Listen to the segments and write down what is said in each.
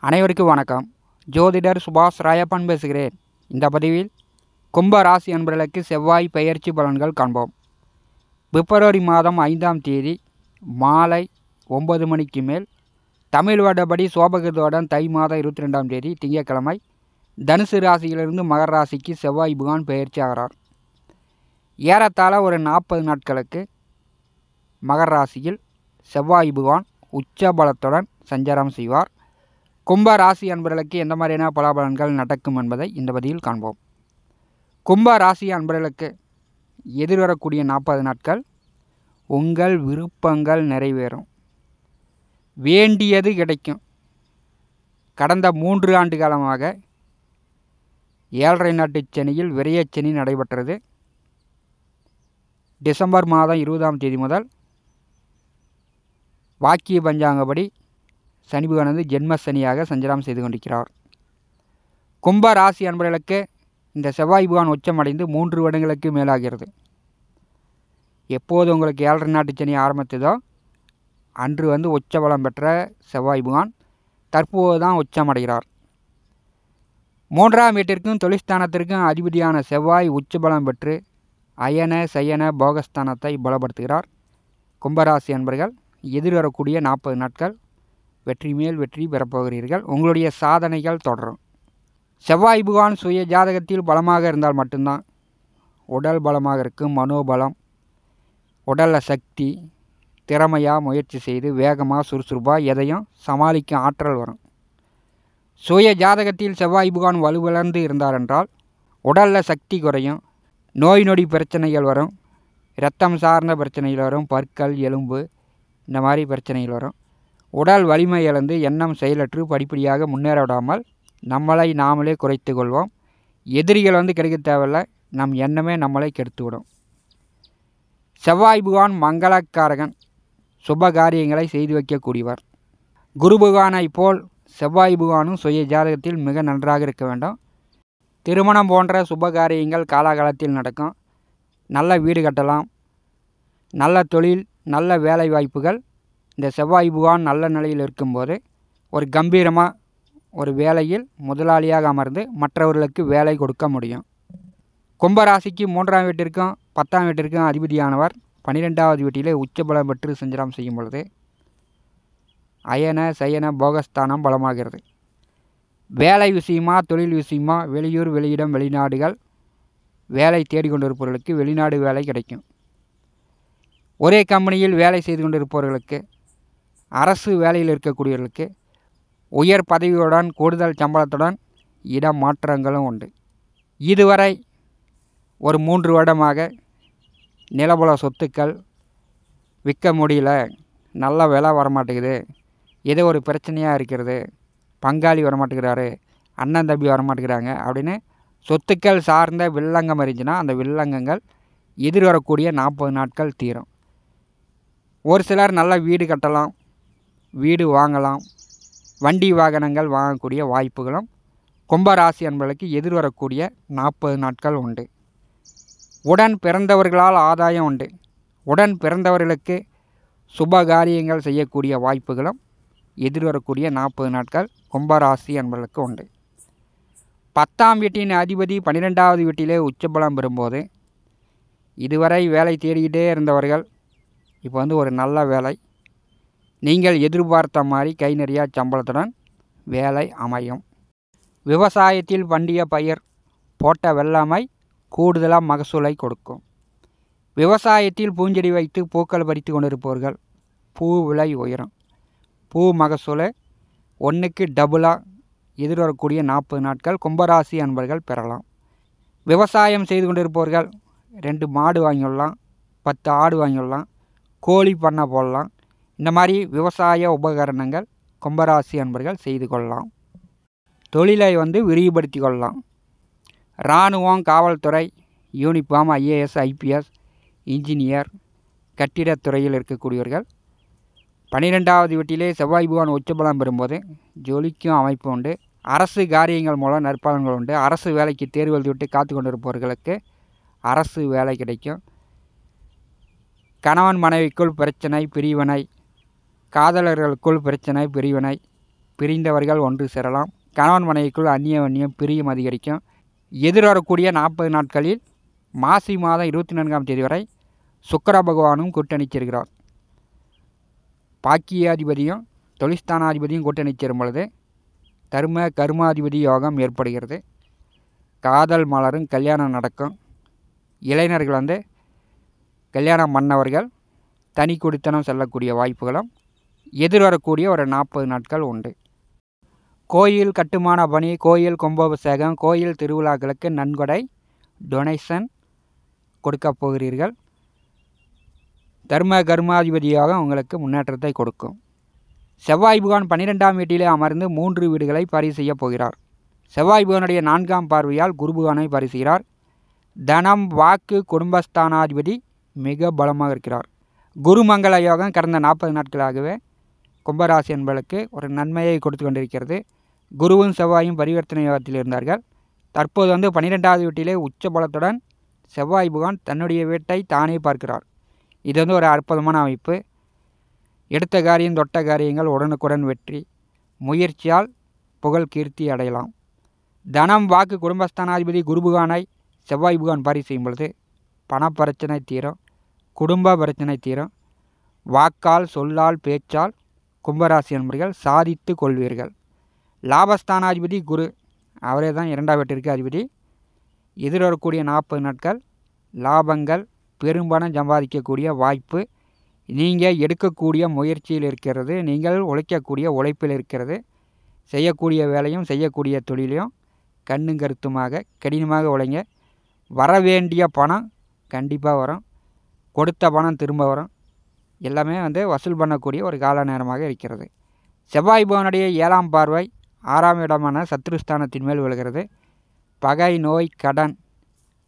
அனைவருக்கும் வணக்கம். ஜோதிடர் சுபாஷ் ராயப்பன் பேசுகிறேன். இந்த பதிவில் கும்ப ராசி அன்பர்களுக்கு செவ்வாய் பெயர்ச்சி பலன்கள் காண்போம். பிப்ரவரி மாதம் 5ஆம் தேதி மாலை 9 மணிக்கு மேல் தமிழ் வருடப்படி சோபகிருதோடன் தை மாதம் 22ஆம் தேதி திங்கட்கிழமை தனுசு ராசியிலிருந்து மகர ராசிக்கு செவ்வாய் பகவான் பெயர்ச்சி ஆகிறார். ஏறத்தாழ ஒரு 40 நாட்களுக்கு மகர ராசியில் செவ்வாய் பகவான் உச்ச பலத்துடன் சஞ்சாரம் செய்வார். கும்ப ராசி அன்பர்களுக்கு எந்த மாதிரியான பலாபலன்கள் நடக்கும் என்பதை இந்த பதிவில் காண்போம். கும்ப ராசி அன்பர்களுக்கு எதிர்வரக்கூடிய 40 நாட்கள் உங்கள் விருப்பங்கள் நிறைவேறும், வேண்டியது கிடைக்கும். கடந்த 3 ஆண்டு காலமாக 7.5 நாட்டு சனியில் விரயச்சனி நடைபெற்றது. டிசம்பர் மாதம் 20ஆம் தேதி முதல் வாக்கிய பஞ்சாங்கப்படி சனி பகவானது ஜென்ம சனியாக சஞ்சாரம் செய்து கொண்டிருக்கிறார். கும்ப ராசி அன்பர்களுக்கு இந்த செவ்வாய் பகவான் உச்சமடைந்து 3 வருடங்களுக்கு மேலாகிறது. எப்போது உங்களுக்கு 7.5 நாட்டு சனி ஆரம்பித்ததோ அன்று உச்சபலம் பெற்ற செவ்வாய் பகவான் தற்போது தான் உச்சமடைகிறார். 3ஆம் வீட்டிற்கும் தொழிற்ஸ்தானத்திற்கும் அதிபதியான செவ்வாய் உச்சபலம் பெற்று அயன சயன போகஸ்தானத்தை பலப்படுத்துகிறார். கும்பராசி அன்பர்கள் எதிர்வரக்கூடிய 40 நாட்கள் வெற்றி மேல் வெற்றி பெறப்போகிறீர்கள். உங்களுடைய சாதனைகள் தொடரும். செவ்வாய் பகவான் சுய ஜாதகத்தில் பலமாக இருந்தால் மட்டும்தான் உடல் பலமாக இருக்கும். மனோபலம், உடலில் சக்தி, திறமையாக முயற்சி செய்து வேகமாக சுறுசுறுப்பாக எதையும் சமாளிக்கும் ஆற்றல் வரும். சுய ஜாதகத்தில் செவ்வாய் பகவான் வலுவிழந்து இருந்தார் என்றால் உடலில் சக்தி குறையும், நோய் நொடி பிரச்சனைகள் வரும், இரத்தம் சார்ந்த பிரச்சனைகள் வரும், பற்கள் எலும்பு இந்த மாதிரி பிரச்சனைகள் வரும். உடல் வலிமை இழந்து எண்ணம் செயலற்று படிப்படியாக முன்னேற விடாமல் நம்மளை நாமளே குறைத்து கொள்வோம். எதிரிகள் கிடைக்க தேவையில்லை, நம் எண்ணமே நம்மளை கெடுத்துவிடும். செவ்வாய் பகவான் மங்களக்காரகன், சுப காரியங்களை செய்து வைக்கக்கூடியவர். குரு பகவானை போல் செவ்வாய் பகவானும் சுய ஜாதகத்தில் மிக நன்றாக இருக்க வேண்டும். திருமணம் போன்ற சுப காரியங்கள் காலாகாலத்தில் நடக்கும். நல்ல வீடு கட்டலாம், நல்ல தொழில், நல்ல வேலை வாய்ப்புகள். இந்த செவ்வாய் பகவான் நல்ல நிலையில் இருக்கும்போது ஒரு கம்பீரமாக ஒரு வேலையில் முதலாளியாக அமர்ந்து மற்றவர்களுக்கு வேலை கொடுக்க முடியும். கும்பராசிக்கு 3ஆம் வீட்டிற்கும் 10ஆம் வீட்டிற்கும் அதிபதியானவர் 12ஆவது வீட்டிலே உச்சபலம் பெற்று சஞ்சாரம் செய்யும் பொழுது அயன சயன போகஸ்தானம் பலமாகிறது. வேலை விஷயமா, தொழில் விஷயமா, வெளியூர், வெளியிடம், வெளிநாடுகள் வேலை தேடிக்கொண்டிருப்பவர்களுக்கு வெளிநாடு வேலை கிடைக்கும். ஒரே கம்பெனியில் வேலை செய்து கொண்டிருப்பவர்களுக்கு, அரசு வேலையில் இருக்கக்கூடியவர்களுக்கு உயர் பதவியுடன் கூடுதல் சம்பளத்துடன் இட மாற்றங்களும் உண்டு. இதுவரை ஒரு 3 வருடமாக நிலபுல சொத்துக்கள் விற்க முடியல, நல்ல விலை வரமாட்டேங்குது, ஏதோ ஒரு பிரச்சனையாக இருக்கிறது, பங்காளி வரமாட்டேங்கிறாரு, அண்ணன் தம்பி வரமாட்டேங்கிறாங்க அப்படின்னு சொத்துக்கள் சார்ந்த வில்லங்கம் இருந்துச்சுன்னா அந்த வில்லங்கங்கள் எதிர்வரக்கூடிய 40 நாட்கள் தீரும். ஒரு சிலர் நல்ல வீடு கட்டலாம், வீடு வாங்கலாம், வண்டி வாகனங்கள் வாங்கக்கூடிய வாய்ப்புகளும் கும்பராசி அன்பர்களுக்கு எதிர்வரக்கூடிய 40 நாட்கள் உண்டு. உடன் பிறந்தவர்களால் ஆதாயம் உண்டு. உடன் பிறந்தவர்களுக்கு சுப காரியங்கள் செய்யக்கூடிய வாய்ப்புகளும் எதிர்வரக்கூடிய 40 நாட்கள் கும்பராசி அன்பர்களுக்கு உண்டு. 10ஆம் வீட்டின் அதிபதி 12ஆவது வீட்டிலே உச்சபலம் பெறும்போது இதுவரை வேலை தேடிக்கிட்டே இருந்தவர்கள் இப்போ ஒரு நல்ல வேலை, நீங்கள் எதிர்பார்த்த மாதிரி கை நிறையா சம்பளத்துடன் வேலை அமையும். விவசாயத்தில் பண்டிய பயிர் போட்ட வெள்ளாமை கூடுதலாக மகசூலை கொடுக்கும். விவசாயத்தில் பூஞ்செடி வைத்து பூக்கள் பறித்து கொண்டிருப்பவர்கள் பூ விலை உயரும். பூ மகசூலை 1க்கு டபுளாக எதிர்வரக்கூடிய 40 நாட்கள் கும்பராசி அன்பர்கள் பெறலாம். விவசாயம் செய்து கொண்டிருப்பவர்கள் 2 மாடு வாங்கிடலாம், 10 ஆடு வாங்கிடலாம், கோழி பண்ணை போடலாம். இந்த மாதிரி விவசாய உபகரணங்கள் கும்பராசி அன்பர்கள் செய்து கொள்ளலாம். தொழிலை விரிவுபடுத்தி கொள்ளலாம். இராணுவம், காவல்துறை, யூனிஃபார்ம், IAS, IPS, இன்ஜினியர், கட்டிடத்துறையில் இருக்கக்கூடியவர்கள் 12ஆவது வீட்டிலே செவ்வாய் பகவான் உச்சபலம் பெறும்போது ஜொலிக்கும் அமைப்பு உண்டு. அரசு காரியங்கள் மூலம் நற்பலன்கள் உண்டு. அரசு வேலைக்கு தேர்வு எழுதிவிட்டு காத்து கொண்டிருப்பவர்களுக்கு அரசு வேலை கிடைக்கும். கணவன் மனைவிக்குள் பிரச்சனை, பிரிவினை, காதலர்களுக்குள் பிரச்சனை, பிரிவினை, பிரிந்தவர்கள் ஒன்று சேரலாம். கணவன் மனைவிக்குள் அந்நியம் பிரியம் அதிகரிக்கும். எதிர்வரக்கூடிய 40 நாட்களில் மாசி மாதம் 24ஆம் தேதி வரை சுக்கிர பகவானும் கூட்டணி சேர்கிறார். பாக்கியாதிபதியும் தொழில்ஸ்தானாதிபதியும் கூட்டணி சேரும் பொழுது தர்ம கர்மாதிபதி யோகம் ஏற்படுகிறது. காதல் மலரும், கல்யாணம் நடக்கும். இளைஞர்கள் கல்யாணம் பண்ணவர்கள் தனி குடித்தனம் செல்லக்கூடிய வாய்ப்புகளும் எதிர்வரக்கூடிய ஒரு 40 நாட்கள் உண்டு. கோயில் கட்டுமான பணி, கோயில் கும்பாபிஷேகம், கோயில் திருவிழாக்களுக்கு நன்கொடை டொனேஷன் கொடுக்கப் போகிறீர்கள். தர்ம கர்மாதிபதியாக உங்களுக்கு முன்னேற்றத்தை கொடுக்கும். செவ்வாய் பகவான் 12ஆம் வீட்டிலே அமர்ந்து 3 வீடுகளை பரிசு செய்யப் போகிறார். செவ்வாய் பகவானுடைய 4ஆம் பார்வையால் குரு பகவானை பரிசுகிறார். தனம், வாக்கு, குடும்பஸ்தானாதிபதி மிக பலமாக இருக்கிறார். குருமங்கள யோகம் கடந்த 40 நாட்களாகவே கும்பராசி என்பவர்களுக்கு ஒரு நன்மையை கொடுத்து கொண்டிருக்கிறது. குருவும் செவ்வாயும் பரிவர்த்தனை யோகத்தில் இருந்தார்கள். தற்போது 12ஆவது வீட்டிலே உச்ச பலத்துடன் செவ்வாய் பகவான் தன்னுடைய வீட்டை தானே பார்க்கிறார். இது ஒரு அற்புதமான அமைப்பு. எடுத்த காரியம் தொட்ட காரியங்கள் உடனுக்குடன் வெற்றி. முயற்சியால் புகழ் கீர்த்தி அடையலாம். தனம், வாக்கு, குடும்பஸ்தானாதிபதி குரு பகவானை செவ்வாய் பகவான் பரிசு செய்யும் பொழுது பணப்பிரச்சனை தீரும், குடும்ப பிரச்சனை தீரும். வாக்கால், சொல்லால், பேச்சால் கும்பராசி என்பவர்கள் சாதித்து கொள்வீர்கள். லாபஸ்தானாதிபதி குரு, அவரே தான் 2ஆம் வீட்டிற்கு அதிபதி. எதிர்வரக்கூடிய 40 நாட்கள் லாபங்கள், பெரும்பணம் சம்பாதிக்கக்கூடிய வாய்ப்பு நீங்கள் எடுக்கக்கூடிய முயற்சியில் இருக்கிறது. நீங்கள் உழைக்கக்கூடிய உழைப்பில் இருக்கிறது. செய்யக்கூடிய வேலையும் செய்யக்கூடிய தொழிலையும் கண்ணும் கருத்துமாக கடினமாக உழைங்க. வரவேண்டிய பணம் கண்டிப்பாக வரும். கொடுத்த பணம் திரும்ப வரும். எல்லாமே வசூல் பண்ணக்கூடிய ஒரு கால நேரமாக இருக்கிறது. செவ்வாய் பகவானுடைய 7ஆம் பார்வை 6ஆம் இடமான சத்ருஸ்தானத்தின் மேல் விழுகிறது. பகை, நோய், கடன்,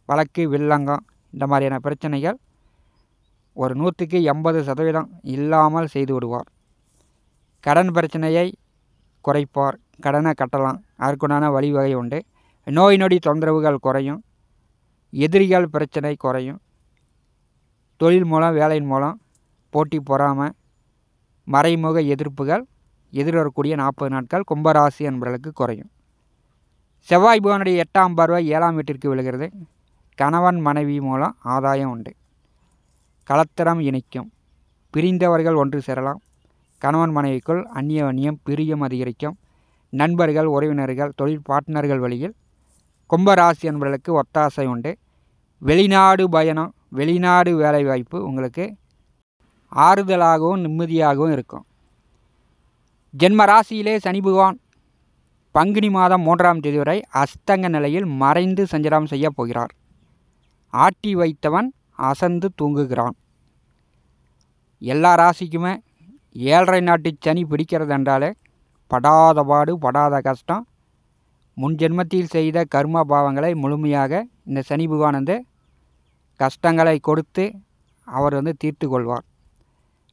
வழக்கு, வில்லங்கம் இந்த மாதிரியான பிரச்சனைகள் ஒரு 100க்கு 80% இல்லாமல் செய்து விடுவார். கடன் பிரச்சனையை குறைப்பார். கடனை கட்டலாம், அதற்குண்டான வழிவகை உண்டு. நோய் நொடி தொந்தரவுகள் குறையும். எதிரிகள் பிரச்சனை குறையும். தொழில் மூலம், வேலையின் மூலம் போட்டி பொறாமை, மறைமுக எதிர்ப்புகள் எதிர்வரக்கூடிய 40 நாட்கள் கும்பராசி என்பவர்களுக்கு குறையும். செவ்வாய் பகவானுடைய 8ஆம் பார்வை 7ஆம் வீட்டிற்கு விழுகிறது. கணவன் மனைவி மூலம் ஆதாயம் உண்டு. கலத்திரம் இணைக்கும். பிரிந்தவர்கள் ஒன்று சேரலாம். கணவன் மனைவிக்குள் அந்நியம் பிரியம் அதிகரிக்கும். நண்பர்கள், உறவினர்கள், தொழில் பார்ட்னர்கள் வழியில் கும்பராசி என்பவர்களுக்கு ஒத்தாசை உண்டு. வெளிநாடு பயணம், வெளிநாடு வேலைவாய்ப்பு உங்களுக்கு ஆறுதலாகவும் நிம்மதியாகவும் இருக்கும். ஜென்ம ராசியிலே சனி பகவான் பங்குனி மாதம் 3ஆம் தேதி வரை அஸ்தங்க நிலையில் மறைந்து சஞ்சாரம் செய்ய போகிறார். ஆட்டி வைத்தவன் அசந்து தூங்குகிறான். எல்லா ராசிக்குமே 7.5 நாட்டு சனி பிடிக்கிறது என்றாலே படாத பாடு, படாத கஷ்டம். முன் ஜென்மத்தில் செய்த கர்ம பாவங்களை முழுமையாக இந்த சனி பகவான் கஷ்டங்களை கொடுத்து அவர் தீர்த்து கொள்வார்.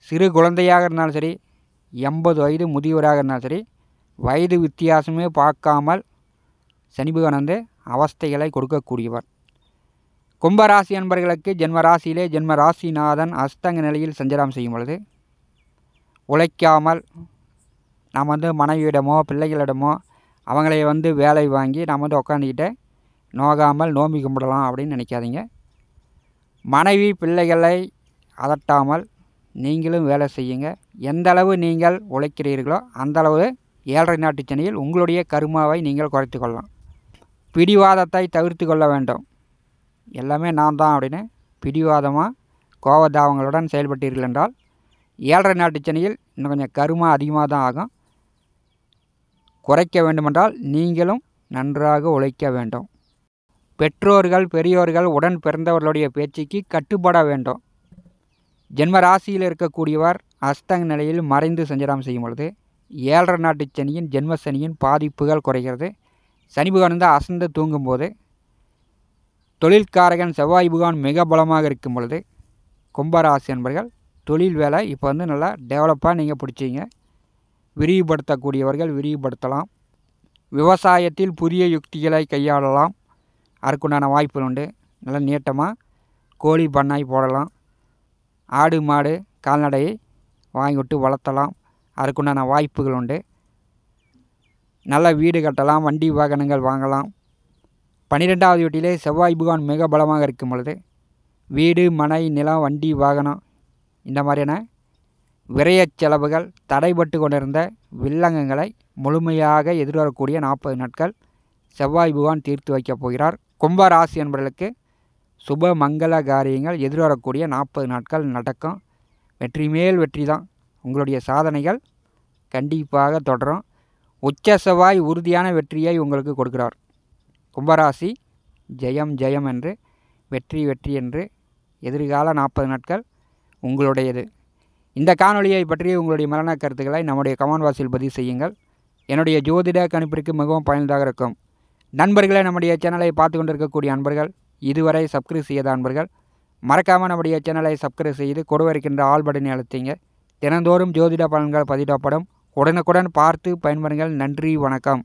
சிறு குழந்தையாக இருந்தாலும் சரி, 80 வயது முதியவராக இருந்தாலும் சரி, வயது வித்தியாசமே பார்க்காமல் சனி பகவான் அவஸ்தைகளை கொடுக்கக்கூடியவர். கும்பராசி அன்பர்களுக்கு ஜென்மராசியிலே ஜென்மராசிநாதன் அஸ்தங்க நிலையில் சஞ்சாரம் செய்யும் பொழுது உழைக்காமல் நாம் மனைவியிடமோ பிள்ளைகளிடமோ அவங்களை வேலை வாங்கி நாம் உட்காந்துக்கிட்டே நோகாமல் நோம்பி கும்பிடலாம் அப்படின்னு நினைக்காதீங்க. மனைவி பிள்ளைகளை அதட்டாமல் நீங்களும் வேலை செய்யுங்க. எந்தளவு நீங்கள் உழைக்கிறீர்களோ அந்தளவு 7.5 நாட்டு சனியில் உங்களுடைய கர்மாவை நீங்கள் குறைத்து கொள்ளலாம். பிடிவாதத்தை தவிர்த்து கொள்ள வேண்டும். எல்லாமே நான் தான் அப்படின்னு பிடிவாதமாக கோபதாபங்களுடன் செயல்பட்டீர்கள் என்றால் 7.5 நாட்டு சனியில் இன்னும் கொஞ்சம் கர்மா அதிகமாக தான் ஆகும். குறைக்க வேண்டுமென்றால் நீங்களும் நன்றாக உழைக்க வேண்டும். பெற்றோர்கள், பெரியோர்கள், உடன் பிறந்தவர்களுடைய பேச்சுக்கு கட்டுப்பட வேண்டும். ஜென்ம ராசியில் இருக்கக்கூடியவர் அஸ்தங்க நிலையில் மறைந்து சஞ்சாரம் செய்யும் பொழுது 7.5 நாட்டு சனியின் ஜென்ம சனியின் பாதிப்புகள் குறைகிறது. சனி பகவான் அசந்து தூங்கும்போது தொழில்காரகன் செவ்வாய் பகவான் மிக பலமாக இருக்கும் பொழுது கும்பராசி என்பர்கள் தொழில் வேலை இப்போ நல்லா டெவலப்பாக நீங்கள் பிடிச்சிங்க. விரிவுபடுத்தக்கூடியவர்கள் விரிவுபடுத்தலாம். விவசாயத்தில் புதிய யுக்திகளை கையாளலாம். அதற்குண்டான வாய்ப்புகள் உண்டு. நல்லா நீட்டமாக கோழி பண்ணாய் போடலாம். ஆடு மாடு கால்நடையை வாங்கி விட்டு வளர்த்தலாம். அதற்குண்டான வாய்ப்புகள் உண்டு. நல்ல வீடு கட்டலாம், வண்டி வாகனங்கள் வாங்கலாம். 12வது வீட்டிலே செவ்வாய் பகவான் மிக பலமாக இருக்கும் பொழுது வீடு, மனை, நிலம், வண்டி, வாகனம் இந்த மாதிரியான விரயச் செலவுகள் தடைபட்டு கொண்டிருந்த வில்லங்கங்களை முழுமையாக எதிர்வரக்கூடிய 40 நாட்கள் செவ்வாய் பகவான் தீர்த்து வைக்கப் போகிறார். கும்ப ராசி என்பவர்களுக்கு சுப மங்கள காரியங்கள் எதிர்வரக்கூடிய 40 நாட்கள் நடக்கும். வெற்றி மேல் வெற்றி தான். உங்களுடைய சாதனைகள் கண்டிப்பாக தொடரும். உச்ச செவ்வாய் உறுதியான வெற்றியை உங்களுக்கு கொடுக்கிறார். கும்பராசி ஜெயம் ஜெயம் என்று, வெற்றி வெற்றி என்று எதிர்கால 40 நாட்கள் உங்களுடையது. இந்த காணொலியை பற்றி உங்களுடைய மரண கருத்துக்களை நம்முடைய கமெண்ட் பாக்ஸில் பதிவு செய்யுங்கள். என்னுடைய ஜோதிட கணிப்பிற்கு மிகவும் பயனுள்ளதாக இருக்கும். நண்பர்களே, நம்முடைய சேனலை பார்த்து கொண்டிருக்கக்கூடிய அன்பர்கள், இதுவரை சப்ஸ்கிரைப் செய்யாத அன்பர்கள் மறக்காமல் நம்முடைய சேனலை சப்ஸ்கிரைப் செய்து கொடுக்க இருக்கின்ற ஆல் பட்டனை அழுத்திங்க. தினந்தோறும் ஜோதிட பலன்கள் பதிவிடப்படும். உடனுக்குடன் பார்த்து பயன்பெறுங்கள். நன்றி, வணக்கம்.